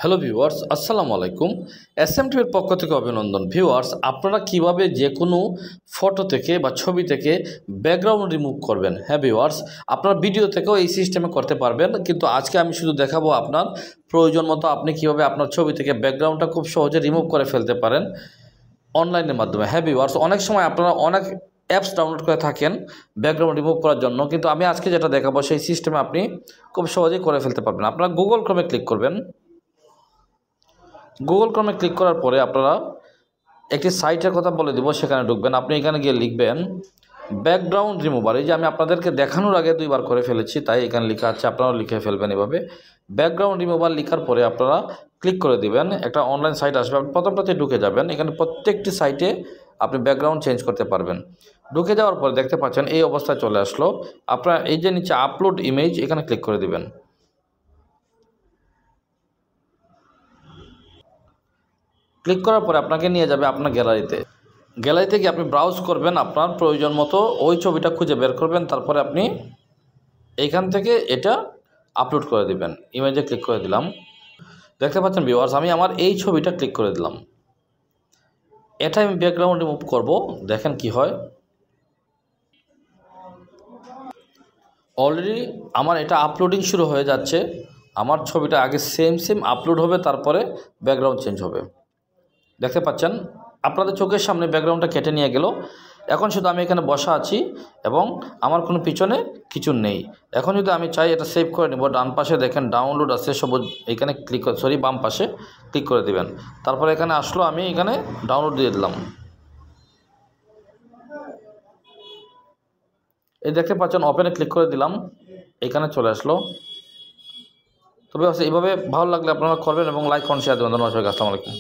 Hello viewers, আসসালামু আলাইকুম। এসএমটিভির পক্ষ থেকে অভিনন্দন। ভিউয়ার্স, আপনারা কিভাবে যে কোনো ফটো থেকে বা ছবি থেকে ব্যাকগ্রাউন্ড রিমুভ করবেন। হ্যাঁ ভিউয়ার্স, আপনার ভিডিও থেকেও এই সিস্টেমে করতে পারবেন, কিন্তু আজকে আমি শুধু দেখাবো আপনার প্রয়োজন মতো আপনি কীভাবে আপনার ছবি থেকে ব্যাকগ্রাউন্ডটা খুব সহজে রিমুভ করে ফেলতে পারেন অনলাইনের মাধ্যমে। হ্যাঁ ভিউয়ার্স, অনেক সময় আপনারা অনেক অ্যাপস ডাউনলোড করে থাকেন ব্যাকগ্রাউন্ড রিমুভ করার জন্য, কিন্তু আমি আজকে যেটা দেখাবো সেই সিস্টেমে আপনি খুব সহজেই করে ফেলতে পারবেন। আপনারা গুগল ক্রোমে ক্লিক করবেন। গুগল ক্রোমে ক্লিক করার পরে আপনারা একটি সাইটের কথা বলে দিব, সেখানে ঢুকবেন। আপনি এখানে গিয়ে লিখবেন ব্যাকগ্রাউন্ড রিমুভার। এই যে আমি আপনাদেরকে দেখানোর আগে দুইবার করে ফেলেছি, তাই এখানে লেখা আছে, আপনারাও লিখে ফেলবেন এভাবে। ব্যাকগ্রাউন্ড রিমুভার লেখার পরে আপনারা ক্লিক করে দিবেন, একটা অনলাইন সাইট আসবে। আপনি প্রথমটাতে ঢুকে যাবেন। এখানে প্রত্যেকটি সাইটে আপনি ব্যাকগ্রাউন্ড চেঞ্জ করতে পারবেন। ঢুকে যাওয়ার পরে দেখতে পাচ্ছেন এই অবস্থায় চলে আসলো। আপনারা এই যে নিচে আপলোড ইমেজ, এখানে ক্লিক করে দিবেন। ক্লিক করার পরে আপনাকে নিয়ে যাবে আপনার গ্যালারিতে গিয়ে আপনি ব্রাউজ করবেন, আপনার প্রয়োজন মতো ওই ছবিটা খুঁজে বের করবেন। তারপরে আপনি এইখান থেকে এটা আপলোড করে দিবেন। ইমেজে ক্লিক করে দিলাম। দেখতে পাচ্ছেন ভিউয়ার্স, আমি আমার এই ছবিটা ক্লিক করে দিলাম। এটা আমি ব্যাকগ্রাউন্ড রিমুভ করব, দেখেন কি হয়। অলরেডি আমার এটা আপলোডিং শুরু হয়ে যাচ্ছে। আমার ছবিটা আগে সেম আপলোড হবে, তারপরে ব্যাকগ্রাউন্ড চেঞ্জ হবে। দেখতে পাচ্ছেন আপনাদের চোখের সামনে ব্যাকগ্রাউন্ডটা কেটে নিয়ে গেল। এখন শুধু আমি এখানে বসা আছি এবং আমার কোনো পিছনে কিছু নেই। এখন যদি আমি চাই এটা সেভ করে নেব, ডান পাশে দেখেন ডাউনলোড আছে সবুজ, এখানে ক্লিক করে বাম পাশে ক্লিক করে দিবেন। তারপরে এখানে আসলো, আমি এখানে ডাউনলোড দিয়ে দিলাম। এই দেখতে পাচ্ছেন ওপেনে ক্লিক করে দিলাম, এখানে চলে আসলো। তবে এইভাবে ভালো লাগলে আপনারা করবেন এবং লাইক কমেন্ট শেয়ার দেবেন। ধন্যবাদ সবাইকে। আসসালামু আলাইকুম।